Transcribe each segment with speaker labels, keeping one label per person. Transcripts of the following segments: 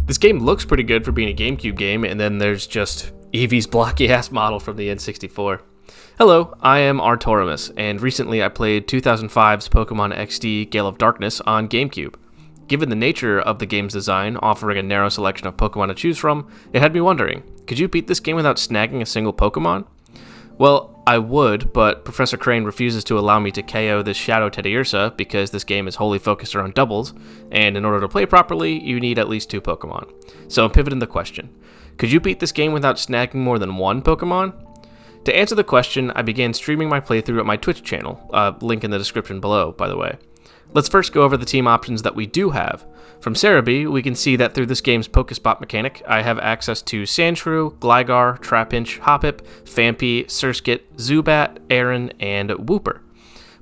Speaker 1: This game looks pretty good for being a GameCube game, and then there's just Eevee's blocky-ass model from the N64. Hello, I am Artorimus, and recently I played 2005's Pokémon XD Gale of Darkness on GameCube. Given the nature of the game's design, offering a narrow selection of Pokémon to choose from, it had me wondering, could you beat this game without snagging a single Pokémon? Well, I would, but Professor Crane refuses to allow me to KO this Shadow Teddiursa because this game is wholly focused around doubles, and in order to play properly, you need at least 2 Pokemon. So I'm pivoting the question. Could you beat this game without snagging more than 1 Pokemon? To answer the question, I began streaming my playthrough at my Twitch channel, link in the description below, by the way. Let's first go over the team options that we do have. From Cerebi, we can see that through this game's Pokespot mechanic, I have access to Sandshrew, Gligar, Trapinch, Hoppip, Phanpy, Surskit, Zubat, Aaron, and Wooper.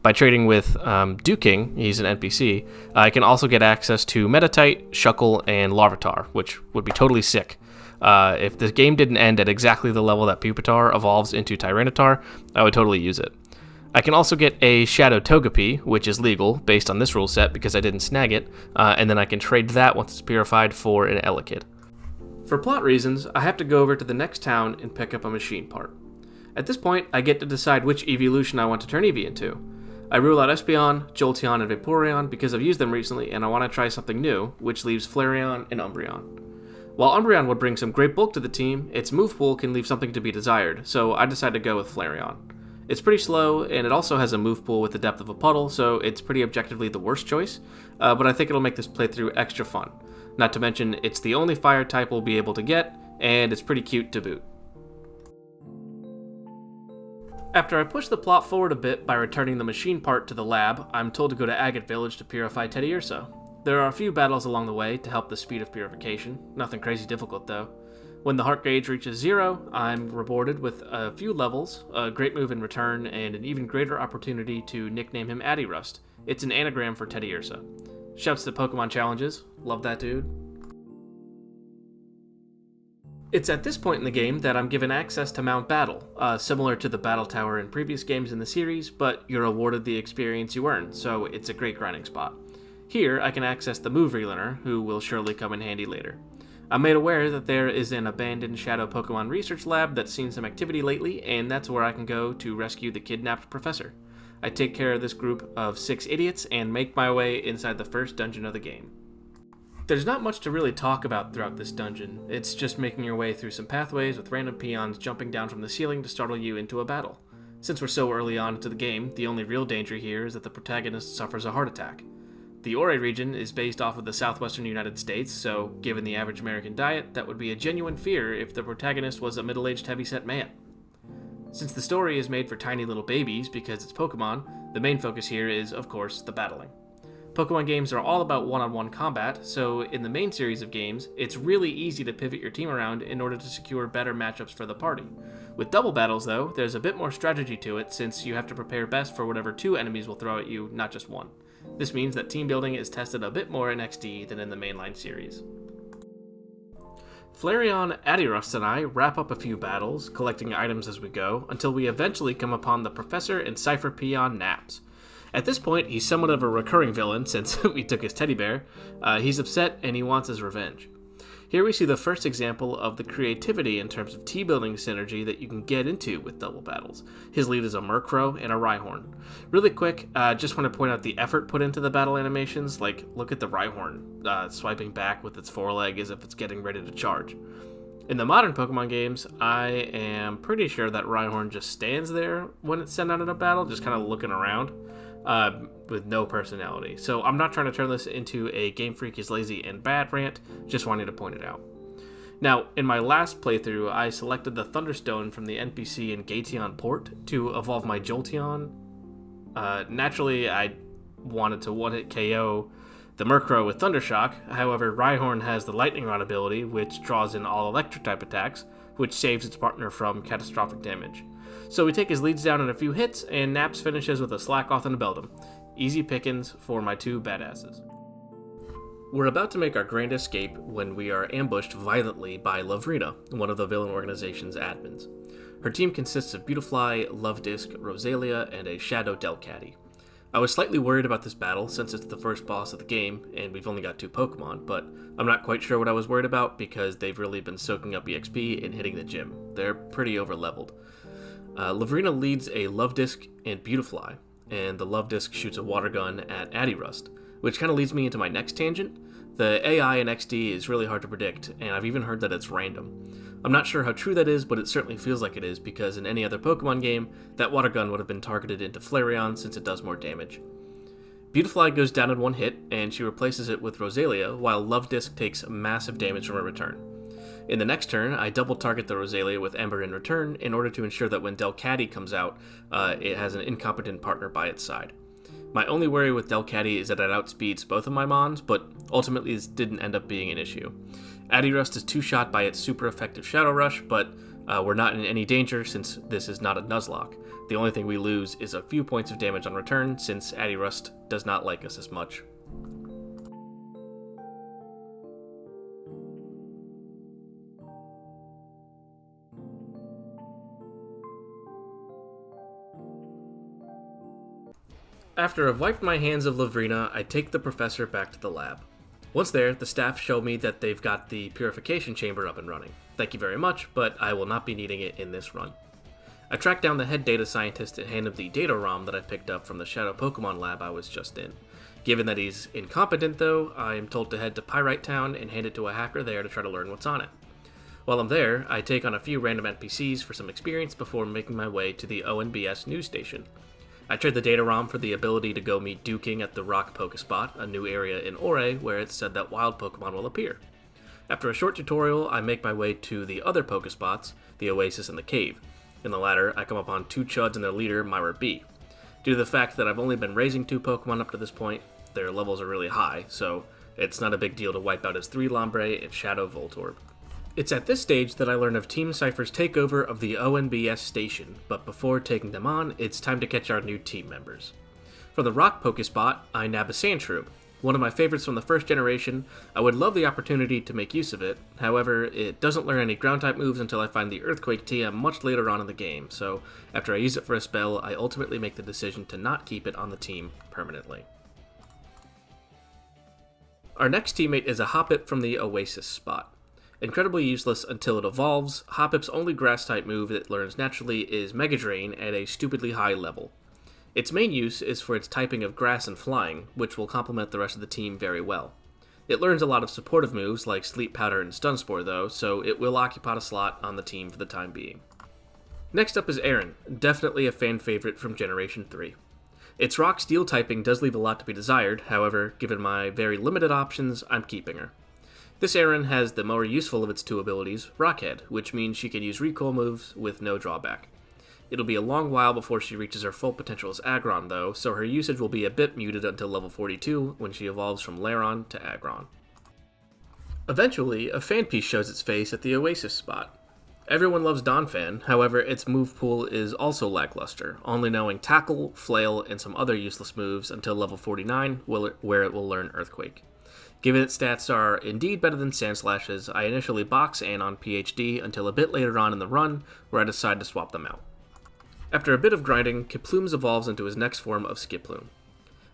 Speaker 1: By trading with Duking, he's an NPC, I can also get access to Metatite, Shuckle, and Larvitar, which would be totally sick. If the game didn't end at exactly the level that Pupitar evolves into Tyranitar, I would totally use it. I can also get a Shadow Togepi, which is legal based on this rule set because I didn't snag it, and then I can trade that once it's purified for an Elekid. For plot reasons, I have to go over to the next town and pick up a machine part. At this point, I get to decide which evolution I want to turn Eevee into. I rule out Espeon, Jolteon, and Vaporeon because I've used them recently and I want to try something new, which leaves Flareon and Umbreon. While Umbreon would bring some great bulk to the team, its move pool can leave something to be desired, so I decided to go with Flareon. It's pretty slow, and it also has a move pool with the depth of a puddle, so it's pretty objectively the worst choice, but I think it'll make this playthrough extra fun. Not to mention, it's the only fire type we'll be able to get, and it's pretty cute to boot. After I push the plot forward a bit by returning the machine part to the lab, I'm told to go to Agate Village to purify Teddiursa. There are a few battles along the way to help the speed of purification, nothing crazy difficult though. When the heart gauge reaches 0, I'm rewarded with a few levels, a great move in return, and an even greater opportunity to nickname him Addyrust. It's an anagram for Teddiursa. Shouts to Pokemon challenges. Love that dude. It's at this point in the game that I'm given access to Mount Battle, similar to the Battle Tower in previous games in the series, but you're awarded the experience you earn, so it's a great grinding spot. Here, I can access the Move Relearner, who will surely come in handy later. I'm made aware that there is an abandoned Shadow Pokemon research lab that's seen some activity lately, and that's where I can go to rescue the kidnapped professor. I take care of this group of 6 idiots and make my way inside the first dungeon of the game. There's not much to really talk about throughout this dungeon. It's just making your way through some pathways with random peons jumping down from the ceiling to startle you into a battle. Since we're so early on into the game, the only real danger here is that the protagonist suffers a heart attack. The Ore region is based off of the southwestern United States, so given the average American diet, that would be a genuine fear if the protagonist was a middle-aged heavyset man. Since the story is made for tiny little babies because it's Pokemon, the main focus here is, of course, the battling. Pokemon games are all about one-on-one combat, so in the main series of games, it's really easy to pivot your team around in order to secure better matchups for the party. With double battles, though, there's a bit more strategy to it since you have to prepare best for whatever 2 enemies will throw at you, not just 1. This means that team building is tested a bit more in XD than in the mainline series. Flareon, Addyrust, and I wrap up a few battles, collecting items as we go, until we eventually come upon the Professor and Cypher peon Naps. At this point, he's somewhat of a recurring villain since we took his teddy bear. He's upset and he wants his revenge. Here we see the first example of the creativity in terms of team-building synergy that you can get into with double battles. His lead is a Murkrow and a Rhyhorn. Really quick, just want to point out the effort put into the battle animations, like look at the Rhyhorn swiping back with its foreleg as if it's getting ready to charge. In the modern Pokemon games, I am pretty sure that Rhyhorn just stands there when it's sent out in a battle, just kind of looking around. With no personality. So I'm not trying to turn this into a Game Freak is lazy and bad rant, just wanted to point it out. Now, in my last playthrough, I selected the Thunderstone from the NPC in Gateon Port to evolve my Jolteon. Naturally, I wanted to one-hit KO the Murkrow with Thundershock, however, Rhyhorn has the Lightning Rod ability, which draws in all electric-type attacks, which saves its partner from catastrophic damage. So we take his leads down in a few hits, and Naps finishes with a Slackoth and a Beldum. Easy pickings for my 2 badasses. We're about to make our grand escape when we are ambushed violently by Lovrina, one of the villain organization's admins. Her team consists of Beautifly, Love Disc, Rosalia, and a Shadow Delcatty. I was slightly worried about this battle since it's the first boss of the game and we've only got 2 Pokemon, but I'm not quite sure what I was worried about because they've really been soaking up EXP and hitting the gym. They're pretty over-leveled. Lavrina leads a Love Disc and Beautifly, and the Love Disc shoots a water gun at Teddiursa, which kind of leads me into my next tangent. The AI in XD is really hard to predict, and I've even heard that it's random. I'm not sure how true that is, but it certainly feels like it is, because in any other Pokemon game, that water gun would have been targeted into Flareon since it does more damage. Beautifly goes down in one hit, and she replaces it with Rosalia, while Love Disc takes massive damage from a return. In the next turn, I double target the Rosalia with Ember in return in order to ensure that when Delcatty comes out, it has an incompetent partner by its side. My only worry with Delcatty is that it outspeeds both of my Mons, but ultimately this didn't end up being an issue. Teddiursa is 2-shot by its super effective Shadow Rush, but we're not in any danger since this is not a Nuzlocke. The only thing we lose is a few points of damage on return since Teddiursa does not like us as much. After I've wiped my hands of Lavrina, I take the professor back to the lab. Once there, the staff show me that they've got the purification chamber up and running. Thank you very much, but I will not be needing it in this run. I track down the head data scientist and hand him the data ROM that I picked up from the Shadow Pokemon lab I was just in. Given that he's incompetent though, I am told to head to Pyrite Town and hand it to a hacker there to try to learn what's on it. While I'm there, I take on a few random NPCs for some experience before making my way to the ONBS news station. I trade the data ROM for the ability to go meet Duking at the Rock Pokespot, a new area in Ore where it's said that wild Pokemon will appear. After a short tutorial, I make my way to the other Pokespots, the Oasis and the Cave. In the latter, I come upon 2 Chuds and their leader, Myra B. Due to the fact that I've only been raising 2 Pokemon up to this point, their levels are really high, so it's not a big deal to wipe out his 3 Lombre and Shadow Voltorb. It's at this stage that I learn of Team Cypher's takeover of the ONBS station, but before taking them on, it's time to catch our new team members. From the Rock Pokespot, I nab a Sandshrew, one of my favorites from the first generation. I would love the opportunity to make use of it, however, it doesn't learn any ground-type moves until I find the Earthquake TM much later on in the game, so after I use it for a spell, I ultimately make the decision to not keep it on the team permanently. Our next teammate is a Hoppip from the Oasis spot. Incredibly useless until it evolves, Hoppip's only grass-type move it learns naturally is Mega Drain at a stupidly high level. Its main use is for its typing of grass and flying, which will complement the rest of the team very well. It learns a lot of supportive moves like Sleep Powder and Stun Spore though, so it will occupy a slot on the team for the time being. Next up is Erin, definitely a fan favorite from Generation 3. Its Rock Steel typing does leave a lot to be desired, however, given my very limited options, I'm keeping her. This Erin has the more useful of its 2 abilities, Rockhead, which means she can use recoil moves with no drawback. It'll be a long while before she reaches her full potential as Aggron though, so her usage will be a bit muted until level 42 when she evolves from Lairon to Aggron. Eventually, a fan piece shows its face at the Oasis spot. Everyone loves Donphan, however its move pool is also lackluster, only knowing Tackle, Flail, and some other useless moves until level 49 where it will learn Earthquake. Given its stats are indeed better than Sandslash's, I initially box Ann on PhD until a bit later on in the run, where I decide to swap them out. After a bit of grinding, Kiplooms evolves into his next form of Skiploom.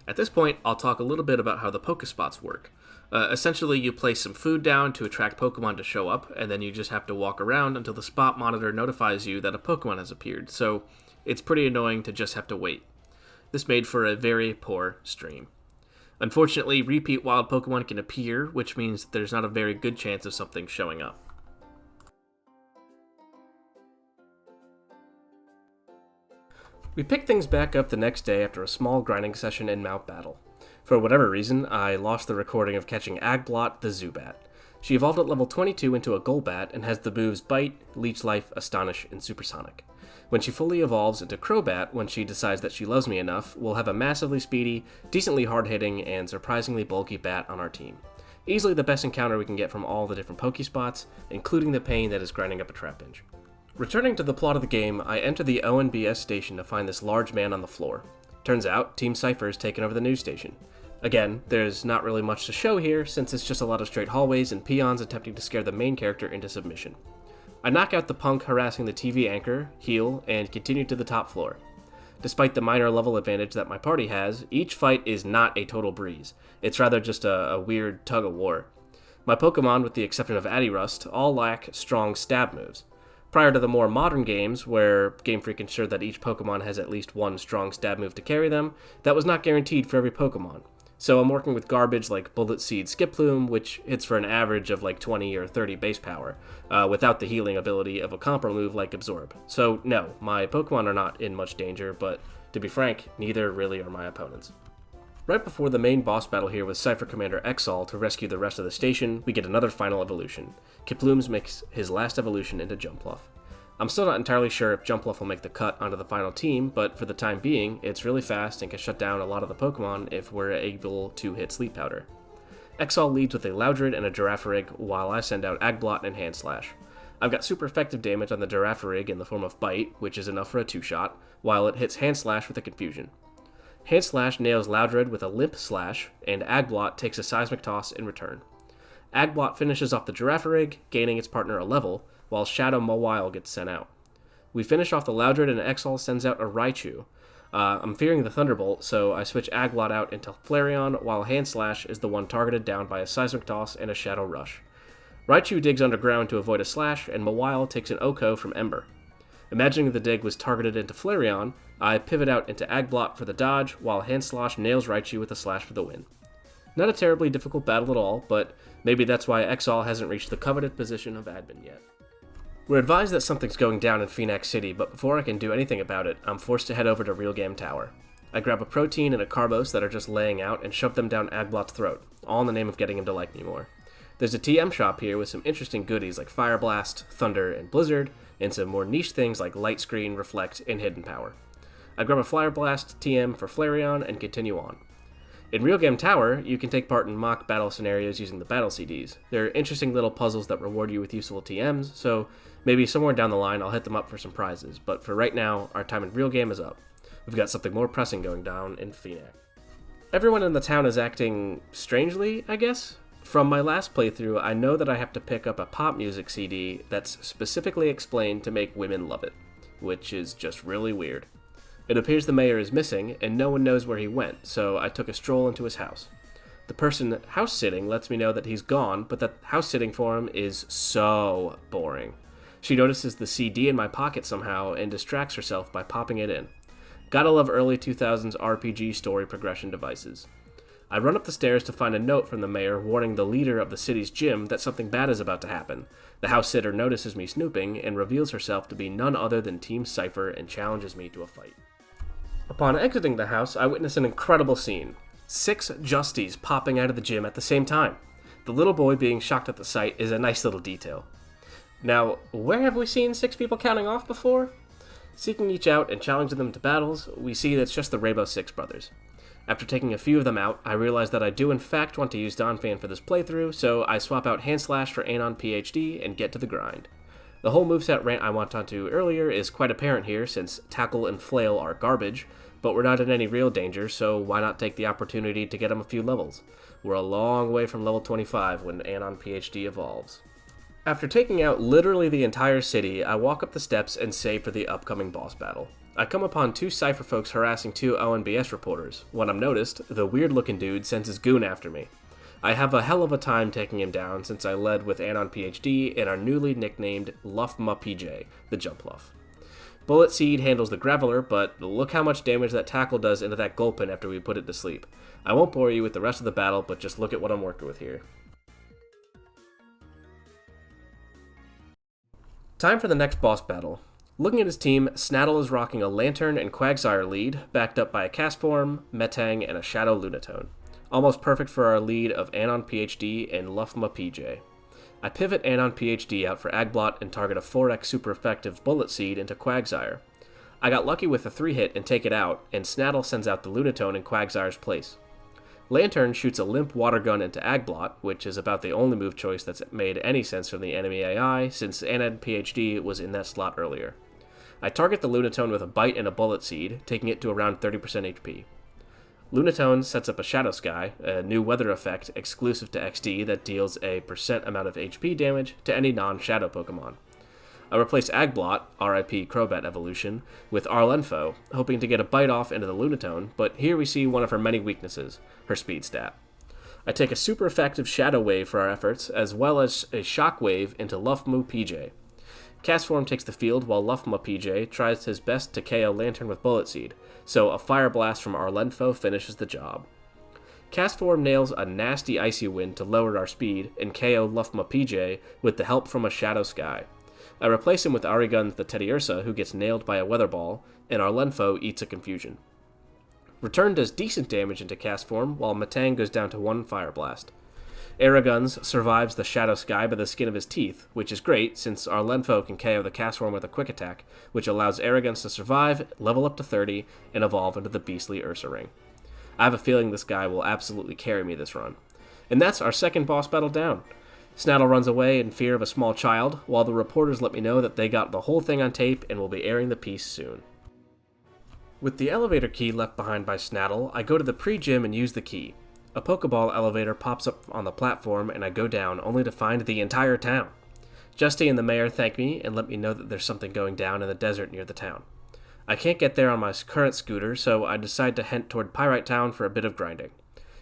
Speaker 1: At this point, I'll talk a little bit about how the Pokespots work. Essentially, you place some food down to attract Pokemon to show up, and then you just have to walk around until the spot monitor notifies you that a Pokemon has appeared, so it's pretty annoying to just have to wait. This made for a very poor stream. Unfortunately, repeat wild Pokemon can appear, which means there's not a very good chance of something showing up. We pick things back up the next day after a small grinding session in Mount Battle. For whatever reason, I lost the recording of catching Agblot the Zubat. She evolved at level 22 into a Golbat and has the moves Bite, Leech Life, Astonish, and Supersonic. When she fully evolves into Crobat, when she decides that she loves me enough, we'll have a massively speedy, decently hard-hitting, and surprisingly bulky bat on our team. Easily the best encounter we can get from all the different Pokespots, including the pain that is grinding up a Trapinch. Returning to the plot of the game, I enter the ONBS station to find this large man on the floor. Turns out, Team Cypher has taken over the news station. Again, there's not really much to show here, since it's just a lot of straight hallways and peons attempting to scare the main character into submission. I knock out the punk harassing the TV anchor, heal, and continue to the top floor. Despite the minor level advantage that my party has, each fight is not a total breeze. It's rather just a weird tug-of-war. My Pokemon, with the exception of Teddiursa, all lack strong stab moves. Prior to the more modern games, where Game Freak ensured that each Pokemon has at least one strong stab move to carry them, that was not guaranteed for every Pokemon. So I'm working with garbage like Bullet Seed Skiploom, which hits for an average of like 20 or 30 base power, without the healing ability of a combo move like Absorb. So no, my Pokemon are not in much danger, but to be frank, neither really are my opponents. Right before the main boss battle here with Cypher Commander Exal to rescue the rest of the station, we get another final evolution. Kiplooms makes his last evolution into Jumpluff. I'm still not entirely sure if Jumpluff will make the cut onto the final team, but for the time being, it's really fast and can shut down a lot of the Pokemon if we're able to hit Sleep Powder. Exal leads with a Loudred and a Girafarig, while I send out Agblot and Hand Slash. I've got super effective damage on the Girafarig in the form of Bite, which is enough for a 2-shot, while it hits Hand Slash with a Confusion. Hand Slash nails Loudred with a Limp Slash, and Agblot takes a Seismic Toss in return. Agblot finishes off the Girafarig, gaining its partner a level, while Shadow Mawile gets sent out. We finish off the Loudred and Exal sends out a Raichu. I'm fearing the Thunderbolt, so I switch Agblot out into Flareon, while Hand Slash is the one targeted down by a Seismic Toss and a Shadow Rush. Raichu digs underground to avoid a Slash, and Mawile takes an Oko from Ember. Imagining the dig was targeted into Flareon, I pivot out into Agblot for the dodge, while Hand Slash nails Raichu with a Slash for the win. Not a terribly difficult battle at all, but maybe that's why Exal hasn't reached the coveted position of admin yet. We're advised that something's going down in Phoenix City, but before I can do anything about it, I'm forced to head over to Real Game Tower. I grab a Protein and a Carbos that are just laying out and shove them down Agblot's throat, all in the name of getting him to like me more. There's a TM shop here with some interesting goodies like Fire Blast, Thunder, and Blizzard, and some more niche things like Light Screen, Reflect, and Hidden Power. I grab a Fire Blast TM for Flareon and continue on. In Real Game Tower, you can take part in mock battle scenarios using the battle CDs. They're interesting little puzzles that reward you with useful TMs, so maybe somewhere down the line I'll hit them up for some prizes, but for right now, our time in Real Game is up. We've got something more pressing going down in Phoenix. Everyone in the town is acting strangely, I guess? From my last playthrough, I know that I have to pick up a pop music CD that's specifically explained to make women love it, which is just really weird. It appears the mayor is missing, and no one knows where he went, so I took a stroll into his house. The person house-sitting lets me know that he's gone, but that house-sitting for him is so boring. She notices the CD in my pocket somehow and distracts herself by popping it in. Gotta love early 2000s RPG story progression devices. I run up the stairs to find a note from the mayor warning the leader of the city's gym that something bad is about to happen. The house-sitter notices me snooping and reveals herself to be none other than Team Cypher and challenges me to a fight. Upon exiting the house, I witness an incredible scene. 6 Justies popping out of the gym at the same time. The little boy being shocked at the sight is a nice little detail. Now, where have we seen 6 people counting off before? Seeking each out and challenging them to battles, we see that it's just the Rainbow Six brothers. After taking a few of them out, I realize that I do in fact want to use Donphan for this playthrough, so I swap out Hand Slash for Anon PhD and get to the grind. The whole moveset rant I went onto earlier is quite apparent here, since Tackle and Flail are garbage, but we're not in any real danger, so why not take the opportunity to get them a few levels? We're a long way from level 25 when Anon PhD evolves. After taking out literally the entire city, I walk up the steps and save for the upcoming boss battle. I come upon 2 Cypher folks harassing 2 ONBS reporters. When I'm noticed, the weird-looking dude sends his goon after me. I have a hell of a time taking him down since I led with Anon PhD and our newly nicknamed Luffma PJ, the Jumpluff. Bullet Seed handles the Graveler, but look how much damage that Tackle does into that Gulpin after we put it to sleep. I won't bore you with the rest of the battle, but just look at what I'm working with here. Time for the next boss battle. Looking at his team, Snaddle is rocking a Lantern and Quagsire lead, backed up by a Castform, Metang, and a Shadow Lunatone. Almost perfect for our lead of Anon PhD and Luffma PJ. I pivot Anon PhD out for Agblot and target a 4x super effective Bullet Seed into Quagsire. I got lucky with a 3-hit and take it out, and Snaddle sends out the Lunatone in Quagsire's place. Lantern shoots a limp water gun into Agblot, which is about the only move choice that's made any sense from the enemy AI, since Anon PhD was in that slot earlier. I target the Lunatone with a Bite and a Bullet Seed, taking it to around 30% HP. Lunatone sets up a Shadow Sky, a new weather effect exclusive to XD that deals a % amount of HP damage to any non-Shadow Pokemon. I replaced Agblot, RIP Crobat evolution, with Arlenfo, hoping to get a bite off into the Lunatone, but here we see one of her many weaknesses, her speed stat. I take a super effective Shadow Wave for our efforts, as well as a Shock Wave into Luffmoo PJ. Castform takes the field while Luffmoo PJ tries his best to KO Lantern with Bullet Seed, so a Fire Blast from Arlenfo finishes the job. Castform nails a nasty Icy Wind to lower our speed and KO Luffmoo PJ with the help from a Shadow Sky. I replace him with Arigun's the Teddiursa, who gets nailed by a Weather Ball, and Arlenfo eats a Confusion. Return does decent damage into Castform, while Metang goes down to 1 Fire Blast. Araguns survives the Shadow Sky by the skin of his teeth, which is great since Arlenfo can KO the Castform with a Quick Attack, which allows Araguns to survive, level up to 30, and evolve into the beastly Ursa Ring. I have a feeling this guy will absolutely carry me this run. And that's our second boss battle down. Snaddle runs away in fear of a small child, while the reporters let me know that they got the whole thing on tape and will be airing the piece soon. With the elevator key left behind by Snaddle, I go to the pre-gym and use the key. A Pokeball elevator pops up on the platform and I go down, only to find the entire town. Justy and the mayor thank me and let me know that there's something going down in the desert near the town. I can't get there on my current scooter, so I decide to head toward Pyrite Town for a bit of grinding.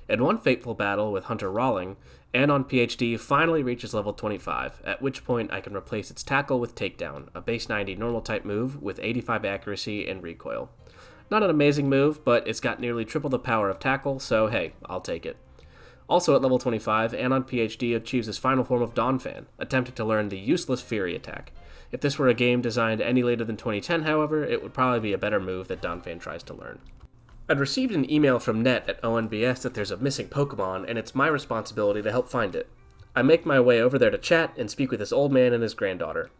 Speaker 1: In one fateful battle with Hunter Rawling, Anon PhD finally reaches level 25, at which point I can replace its Tackle with Takedown, a base 90 normal type move with 85 accuracy and recoil. Not an amazing move, but it's got nearly triple the power of Tackle, so hey, I'll take it. Also at level 25, Anon PhD achieves his final form of Donphan, attempting to learn the useless Fury attack. If this were a game designed any later than 2010, however, it would probably be a better move that Donphan tries to learn. I'd received an email from Net at ONBS that there's a missing Pokemon, and it's my responsibility to help find it. I make my way over there to chat and speak with this old man and his granddaughter.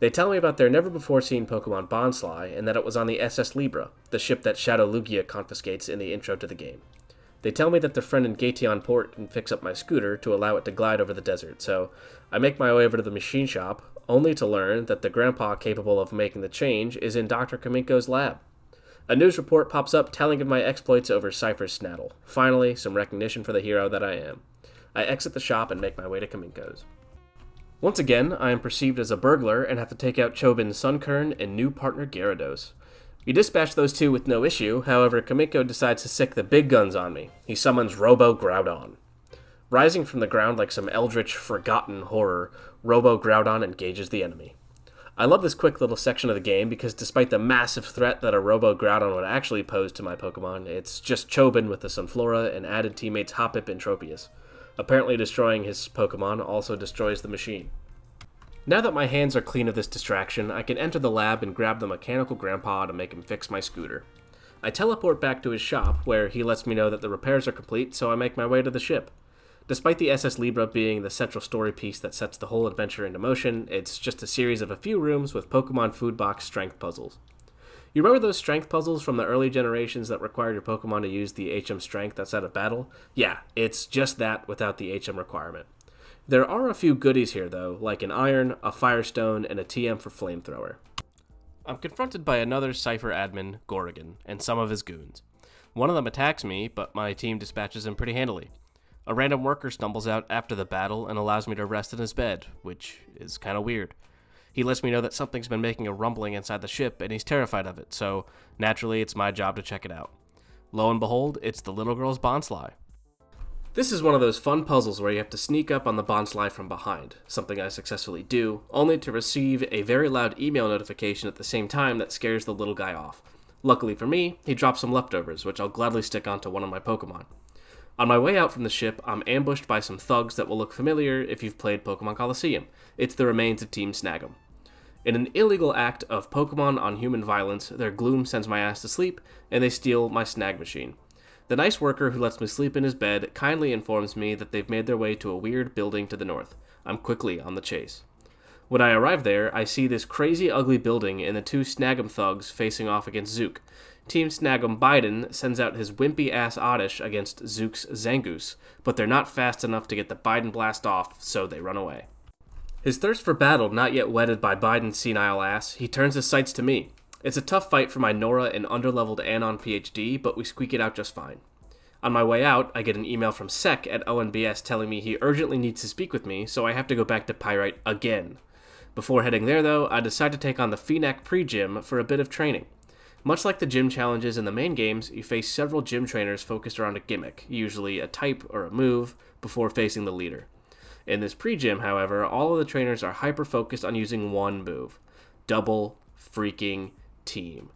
Speaker 1: They tell me about their never-before-seen Pokemon Bonsly, and that it was on the SS Libra, the ship that Shadow Lugia confiscates in the intro to the game. They tell me that their friend in Gaetion Port can fix up my scooter to allow it to glide over the desert, so I make my way over to the machine shop, only to learn that the grandpa capable of making the change is in Dr. Kaminko's lab. A news report pops up telling of my exploits over Cypher's Snaddle. Finally, some recognition for the hero that I am. I exit the shop and make my way to Kaminko's. Once again, I am perceived as a burglar and have to take out Chobin's Sunkern and new partner Gyarados. We dispatch those two with no issue, however Kaminko decides to sick the big guns on me. He summons Robo Groudon. Rising from the ground like some eldritch, forgotten horror, Robo Groudon engages the enemy. I love this quick little section of the game because despite the massive threat that a Robo Groudon would actually pose to my Pokemon, it's just Chobin with the Sunflora and added teammates Hoppip and Tropius. Apparently destroying his Pokemon also destroys the machine. Now that my hands are clean of this distraction, I can enter the lab and grab the mechanical grandpa to make him fix my scooter. I teleport back to his shop, where he lets me know that the repairs are complete, so I make my way to the ship. Despite the SS Libra being the central story piece that sets the whole adventure into motion, it's just a series of a few rooms with Pokemon Food Box strength puzzles. You remember those strength puzzles from the early generations that required your Pokemon to use the HM strength outside of battle? Yeah, it's just that without the HM requirement. There are a few goodies here, though, like an Iron, a Firestone, and a TM for Flamethrower. I'm confronted by another Cypher admin, Gorrigan, and some of his goons. One of them attacks me, but my team dispatches him pretty handily. A random worker stumbles out after the battle and allows me to rest in his bed, which is kinda weird. He lets me know that something's been making a rumbling inside the ship, and he's terrified of it, so naturally it's my job to check it out. Lo and behold, it's the little girl's Bonsly. This is one of those fun puzzles where you have to sneak up on the Bonsly from behind, something I successfully do, only to receive a very loud email notification at the same time that scares the little guy off. Luckily for me, he drops some leftovers, which I'll gladly stick onto one of my Pokemon. On my way out from the ship, I'm ambushed by some thugs that will look familiar if you've played Pokemon Coliseum. It's the remains of Team Snag'em. In an illegal act of Pokemon on human violence, their gloom sends my ass to sleep, and they steal my snag machine. The nice worker who lets me sleep in his bed kindly informs me that they've made their way to a weird building to the north. I'm quickly on the chase. When I arrive there, I see this crazy ugly building and the two Snag'em thugs facing off against Zook. Team Snag'em Biden sends out his wimpy-ass Oddish against Zook's Zangoose, but they're not fast enough to get the Biden blast off, so they run away. His thirst for battle not yet whetted by Biden's senile ass, he turns his sights to me. It's a tough fight for my Nora and underleveled Anon PhD, but we squeak it out just fine. On my way out, I get an email from Sec at ONBS telling me he urgently needs to speak with me, so I have to go back to Pyrite again. Before heading there, though, I decide to take on the Phonak pre-gym for a bit of training. Much like the gym challenges in the main games, you face several gym trainers focused around a gimmick, usually a type or a move, before facing the leader. In this pre-gym, however, all of the trainers are hyper-focused on using one move. Double freaking team.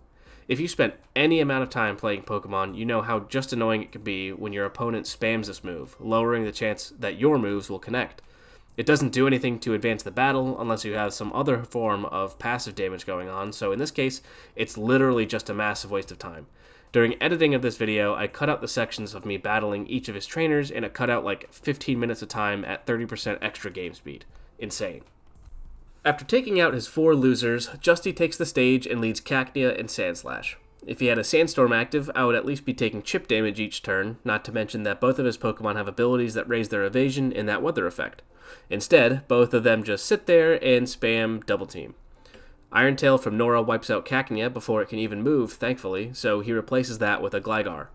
Speaker 1: If you spent any amount of time playing Pokemon, you know how just annoying it can be when your opponent spams this move, lowering the chance that your moves will connect. It doesn't do anything to advance the battle unless you have some other form of passive damage going on, so in this case, it's literally just a massive waste of time. During editing of this video, I cut out the sections of me battling each of his trainers, and it cut out like 15 minutes of time at 30% extra game speed. Insane. After taking out his 4 losers, Justy takes the stage and leads Cacnea and Sandslash. If he had a Sandstorm active, I would at least be taking chip damage each turn, not to mention that both of his Pokemon have abilities that raise their evasion in that weather effect. Instead, both of them just sit there and spam Double Team. Iron Tail from Nora wipes out Cacnea before it can even move, thankfully, so he replaces that with a Gligar.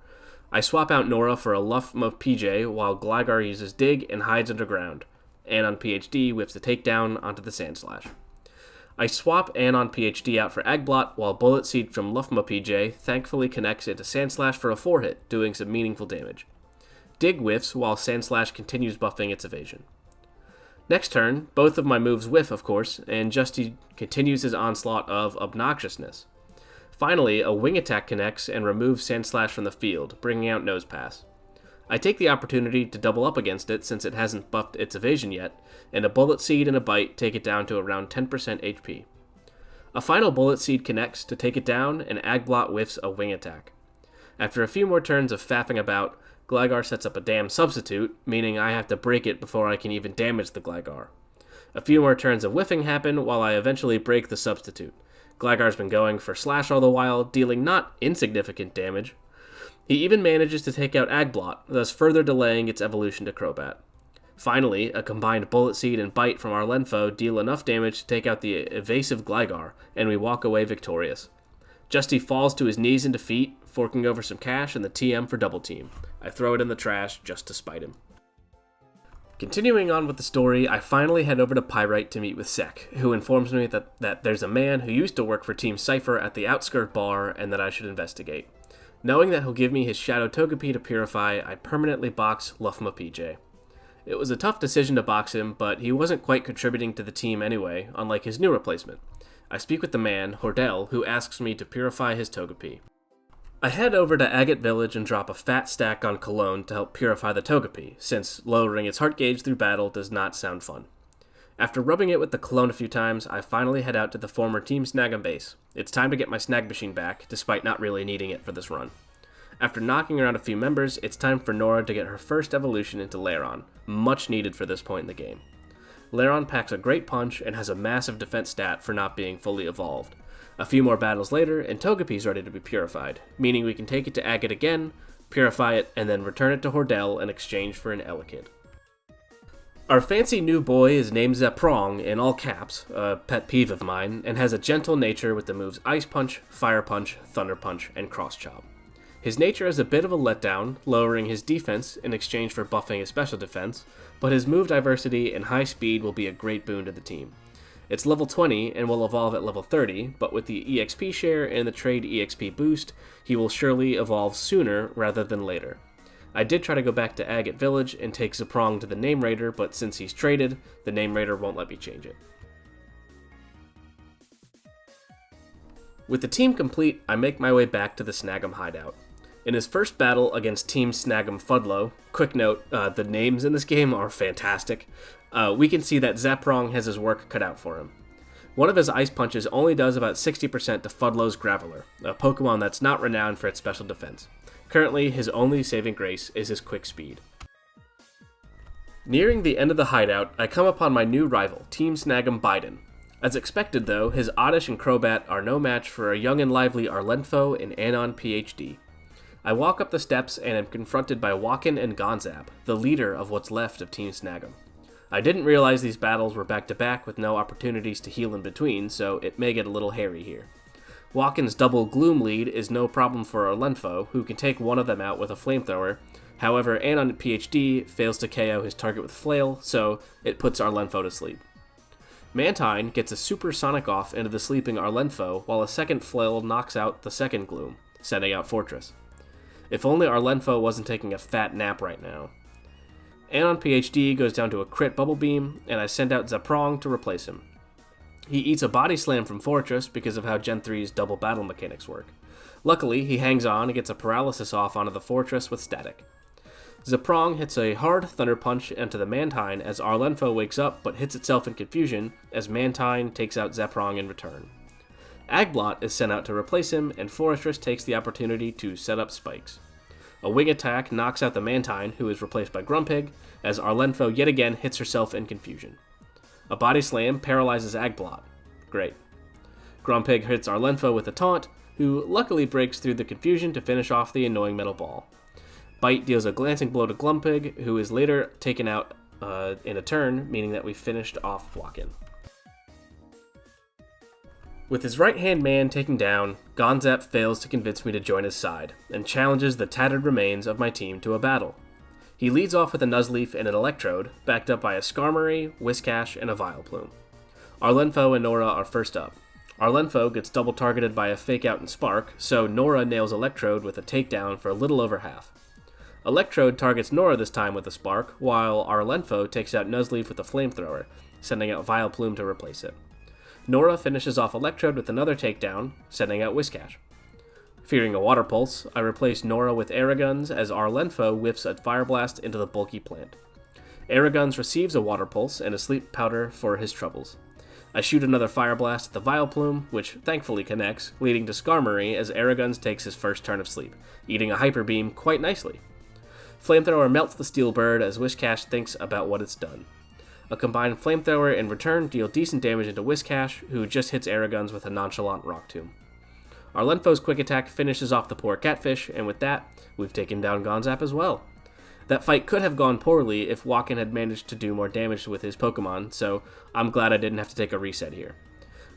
Speaker 1: I swap out Nora for a Luffma PJ while Gligar uses Dig and hides underground. Anon PhD whips the takedown onto the Sandslash. I swap Anon PhD out for Agblot while Bullet Seed from Luffma PJ thankfully connects into Sandslash for a 4-hit, doing some meaningful damage. Dig whiffs while Sandslash continues buffing its evasion. Next turn, both of my moves whiff, of course, and Justy continues his onslaught of obnoxiousness. Finally, a Wing Attack connects and removes Sandslash from the field, bringing out Nosepass. I take the opportunity to double up against it since it hasn't buffed its evasion yet, and a Bullet Seed and a Bite take it down to around 10% HP. A final Bullet Seed connects to take it down, and Agblot whiffs a Wing Attack. After a few more turns of faffing about, Gligar sets up a damn substitute, meaning I have to break it before I can even damage the Gligar. A few more turns of whiffing happen while I eventually break the substitute. Gligar's been going for Slash all the while, dealing not insignificant damage. He even manages to take out Agblot, thus further delaying its evolution to Crobat. Finally, a combined Bullet Seed and Bite from our Lenfo deal enough damage to take out the evasive Gligar, and we walk away victorious. Justy falls to his knees in defeat, forking over some cash and the TM for Double Team. I throw it in the trash just to spite him. Continuing on with the story, I finally head over to Pyrite to meet with Sek, who informs me that there's a man who used to work for Team Cypher at the Outskirt Bar and that I should investigate. Knowing that he'll give me his Shadow Togepi to purify, I permanently box Luffma PJ. It was a tough decision to box him, but he wasn't quite contributing to the team anyway, unlike his new replacement. I speak with the man, Hordell, who asks me to purify his Togepi. I head over to Agate Village and drop a fat stack on Cologne to help purify the Togepi, since lowering its heart gauge through battle does not sound fun. After rubbing it with the Cologne a few times, I finally head out to the former Team Snaggem base. It's time to get my Snag Machine back, despite not really needing it for this run. After knocking around a few members, it's time for Nora to get her first evolution into Flareon, much needed for this point in the game. Flareon packs a great punch and has a massive defense stat for not being fully evolved. A few more battles later, and Togepi's ready to be purified, meaning we can take it to Agate again, purify it, and then return it to Hordell in exchange for an Elekid. Our fancy new boy is named Zeprong in all caps, a pet peeve of mine, and has a gentle nature with the moves Ice Punch, Fire Punch, Thunder Punch, and Cross Chop. His nature is a bit of a letdown, lowering his defense in exchange for buffing his special defense, but his move diversity and high speed will be a great boon to the team. It's level 20 and will evolve at level 30, but with the EXP share and the trade EXP boost, he will surely evolve sooner rather than later. I did try to go back to Agate Village and take Zeprong to the Name Raider, but since he's traded, the Name Raider won't let me change it. With the team complete, I make my way back to the Snaggem hideout. In his first battle against Team Snaggem Fudlow, quick note, the names in this game are fantastic, we can see that Zeprong has his work cut out for him. One of his Ice Punches only does about 60% to Fudlow's Graveler, a Pokemon that's not renowned for its special defense. Currently, his only saving grace is his quick speed. Nearing the end of the hideout, I come upon my new rival, Team Snaggem Biden. As expected though, his Oddish and Crobat are no match for a young and lively Arlenfo and Anon PhD. I walk up the steps and am confronted by Walken and Gonzab, the leader of what's left of Team Snaggem. I didn't realize these battles were back-to-back with no opportunities to heal in between, so it may get a little hairy here. Walken's double Gloom lead is no problem for Arlenfo, who can take one of them out with a flamethrower. However, Anon PhD fails to KO his target with Flail, so it puts Arlenfo to sleep. Mantine gets a supersonic off into the sleeping Arlenfo, while a second flail knocks out the second Gloom, sending out Fortress. If only Arlenfo wasn't taking a fat nap right now. Anon PhD goes down to a crit Bubble Beam, and I send out Zeprong to replace him. He eats a Body Slam from Fortress because of how Gen 3's double battle mechanics work. Luckily, he hangs on and gets a Paralysis off onto the Fortress with Static. Zeprong hits a hard Thunder Punch into the Mantine as Arlenfo wakes up but hits itself in confusion as Mantine takes out Zeprong in return. Agblot is sent out to replace him, and Fortress takes the opportunity to set up spikes. A Wing Attack knocks out the Mantine, who is replaced by Grumpig, as Arlenfo yet again hits herself in confusion. A Body Slam paralyzes Agblot. Great. Grumpig hits Arlenfo with a Taunt, who luckily breaks through the confusion to finish off the annoying Metal Ball. Bite deals a glancing blow to Glumpig, who is later taken out in a turn, meaning that we finished off Walkin'. With his right-hand man taken down, Gonzap fails to convince me to join his side, and challenges the tattered remains of my team to a battle. He leads off with a Nuzleaf and an Electrode, backed up by a Skarmory, Whiscash, and a Vileplume. Arlenfo and Nora are first up. Arlenfo gets double targeted by a Fake Out and Spark, so Nora nails Electrode with a takedown for a little over half. Electrode targets Nora this time with a Spark, while Arlenfo takes out Nuzleaf with a Flamethrower, sending out Vileplume to replace it. Nora finishes off Electrode with another takedown, sending out Whiscash. Fearing a Water Pulse, I replace Nora with Aeroguns as Arlenfo whiffs a Fire Blast into the bulky plant. Aeroguns receives a Water Pulse and a Sleep Powder for his troubles. I shoot another Fire Blast at the Vileplume, which thankfully connects, leading to Skarmory as Aeroguns takes his first turn of sleep, eating a Hyper Beam quite nicely. Flamethrower melts the Steel Bird as Whiscash thinks about what it's done. A combined Flamethrower and Return deal decent damage into Whiscash, who just hits Aeroguns with a nonchalant Rock Tomb. Arlenfo's Quick Attack finishes off the poor Catfish, and with that, we've taken down Gonzap as well. That fight could have gone poorly if Walkin had managed to do more damage with his Pokemon, so I'm glad I didn't have to take a reset here.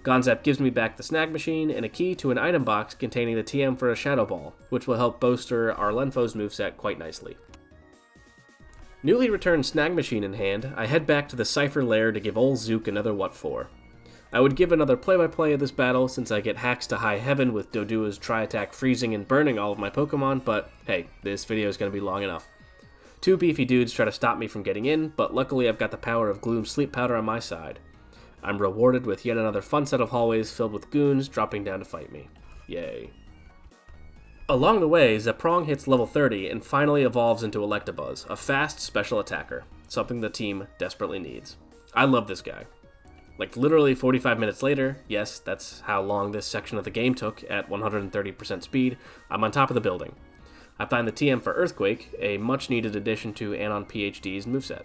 Speaker 1: Gonzap gives me back the Snag Machine and a key to an item box containing the TM for a Shadow Ball, which will help bolster Arlenfo's moveset quite nicely. Newly returned Snag Machine in hand, I head back to the Cypher Lair to give old Zook another what for. I would give another play-by-play of this battle since I get hacks to high heaven with Dodua's Tri-Attack freezing and burning all of my Pokemon, but hey, this video is going to be long enough. Two beefy dudes try to stop me from getting in, but luckily I've got the power of Gloom Sleep Powder on my side. I'm rewarded with yet another fun set of hallways filled with goons dropping down to fight me. Yay. Along the way, Zeprong hits level 30 and finally evolves into Electabuzz, a fast special attacker, something the team desperately needs. I love this guy. Like literally 45 minutes later, yes, that's how long this section of the game took at 130% speed, I'm on top of the building. I find the TM for Earthquake, a much needed addition to Anon PhD's moveset.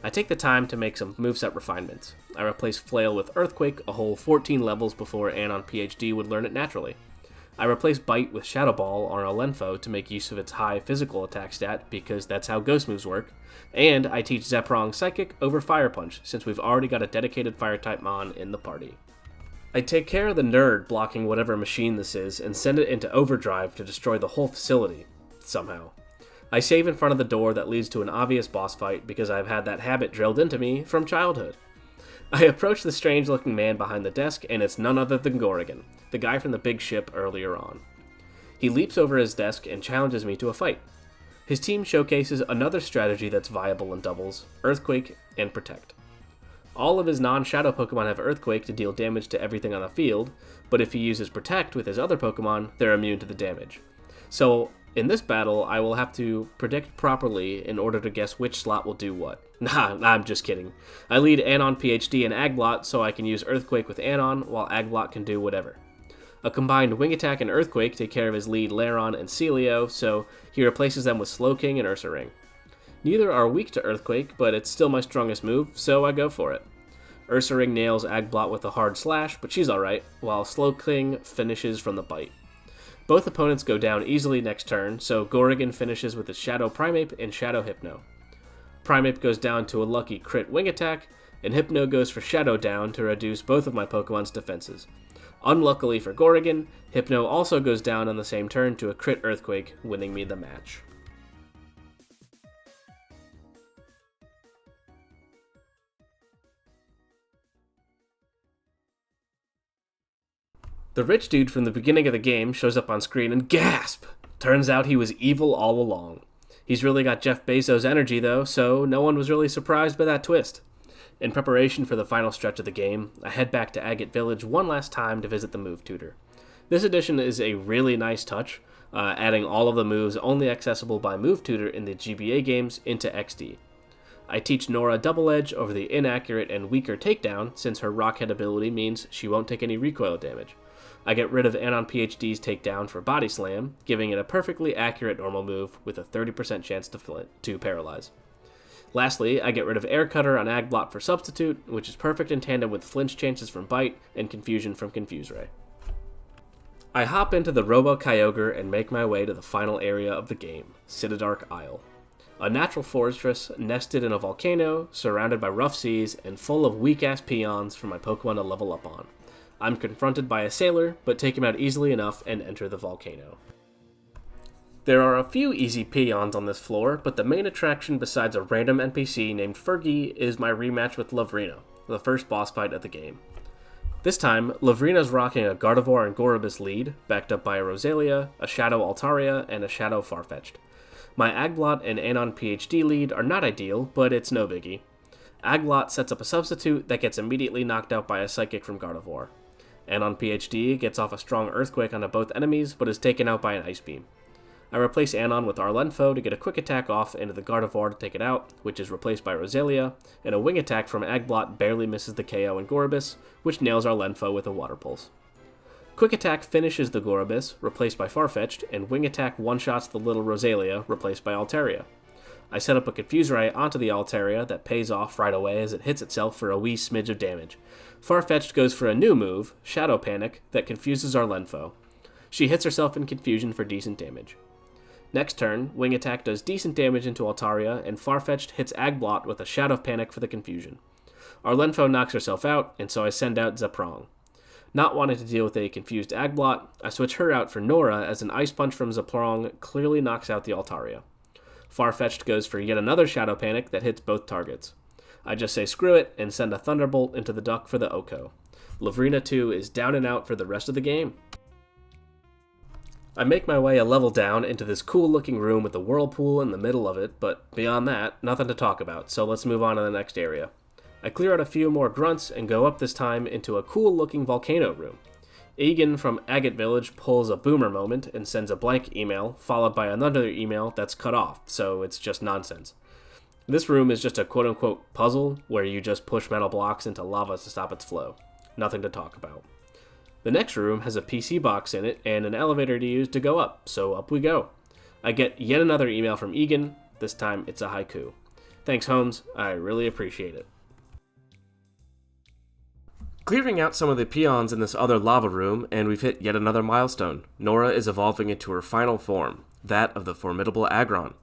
Speaker 1: I take the time to make some moveset refinements. I replace Flail with Earthquake a whole 14 levels before Anon PhD would learn it naturally. I replace Bite with Shadow Ball on Arlenfo to make use of its high physical attack stat because that's how ghost moves work, and I teach Zeprong Psychic over Fire Punch since we've already got a dedicated Fire-type Mon in the party. I take care of the nerd blocking whatever machine this is and send it into overdrive to destroy the whole facility, somehow. I save in front of the door that leads to an obvious boss fight because I've had that habit drilled into me from childhood. I approach the strange-looking man behind the desk, and it's none other than Gorrigan, the guy from the big ship earlier on. He leaps over his desk and challenges me to a fight. His team showcases another strategy that's viable in doubles, Earthquake and Protect. All of his non-Shadow Pokemon have Earthquake to deal damage to everything on the field, but if he uses Protect with his other Pokemon, they're immune to the damage. So, in this battle, I will have to predict properly in order to guess which slot will do what. Nah, I'm just kidding. I lead Anon PhD and Agblot so I can use Earthquake with Anon, while Agblot can do whatever. A combined Wing Attack and Earthquake take care of his lead Flareon and Celio, so he replaces them with Slowking and Ursaring. Neither are weak to Earthquake, but it's still my strongest move, so I go for it. Ursaring nails Agblot with a hard slash, but she's alright, while Slowking finishes from the bite. Both opponents go down easily next turn, so Gorrigan finishes with his Shadow Primeape and Shadow Hypno. Primeape goes down to a lucky crit Wing Attack, and Hypno goes for Shadow Down to reduce both of my Pokemon's defenses. Unluckily for Gorrigan, Hypno also goes down on the same turn to a crit Earthquake, winning me the match. The rich dude from the beginning of the game shows up on screen and gasp! Turns out he was evil all along. He's really got Jeff Bezos' energy though, so no one was really surprised by that twist. In preparation for the final stretch of the game, I head back to Agate Village one last time to visit the move tutor. This addition is a really nice touch, adding all of the moves only accessible by move tutor in the GBA games into XD. I teach Nora Double Edge over the inaccurate and weaker takedown, since her Rockhead ability means she won't take any recoil damage. I get rid of Anon PhD's takedown for Body Slam, giving it a perfectly accurate normal move with a 30% chance to paralyze. Lastly, I get rid of Air Cutter on Agblot for Substitute, which is perfect in tandem with flinch chances from Bite and confusion from Confuse Ray. I hop into the Robo Kyogre and make my way to the final area of the game, Citydark Isle. A natural fortress nested in a volcano, surrounded by rough seas, and full of weak-ass peons for my Pokemon to level up on. I'm confronted by a sailor, but take him out easily enough and enter the volcano. There are a few easy peons on this floor, but the main attraction besides a random NPC named Fergie is my rematch with Lavrina, the first boss fight of the game. This time, Lavrina's rocking a Gardevoir and Gorobus lead, backed up by a Roselia, a Shadow Altaria, and a Shadow Farfetch'd. My Agblot and Anon PhD lead are not ideal, but it's no biggie. Agblot sets up a substitute that gets immediately knocked out by a Psychic from Gardevoir. Anon PhD gets off a strong Earthquake onto both enemies, but is taken out by an Ice Beam. I replace Anon with Arlenfo to get a quick attack off into the Gardevoir to take it out, which is replaced by Roselia, and a wing attack from Agblot barely misses the KO and Gorobus, which nails Arlenfo with a Water Pulse. Quick attack finishes the Gorobus, replaced by Farfetch'd, and wing attack one-shots the little Roselia, replaced by Altaria. I set up a Confuse Ray onto the Altaria that pays off right away as it hits itself for a wee smidge of damage. Farfetch'd goes for a new move, Shadow Panic, that confuses Arlenfo. She hits herself in confusion for decent damage. Next turn, Wing Attack does decent damage into Altaria, and Farfetch'd hits Agblot with a Shadow Panic for the confusion. Arlenfo knocks herself out, and so I send out Zaprong. Not wanting to deal with a confused Agblot, I switch her out for Nora as an Ice Punch from Zaprong clearly knocks out the Altaria. Farfetch'd goes for yet another Shadow Panic that hits both targets. I just say screw it and send a Thunderbolt into the duck for the Oko. Lavrina 2 is down and out for the rest of the game. I make my way a level down into this cool looking room with a whirlpool in the middle of it, but beyond that, nothing to talk about, so let's move on to the next area. I clear out a few more grunts and go up this time into a cool looking volcano room. Egan from Agate Village pulls a boomer moment and sends a blank email, followed by another email that's cut off, so it's just nonsense. This room is just a quote-unquote puzzle where you just push metal blocks into lava to stop its flow. Nothing to talk about. The next room has a PC box in it and an elevator to use to go up, so up we go. I get yet another email from Egan. This time it's a haiku. Thanks, Holmes. I really appreciate it. Clearing out some of the peons in this other lava room, and we've hit yet another milestone. Nora is evolving into her final form, that of the formidable Aggron.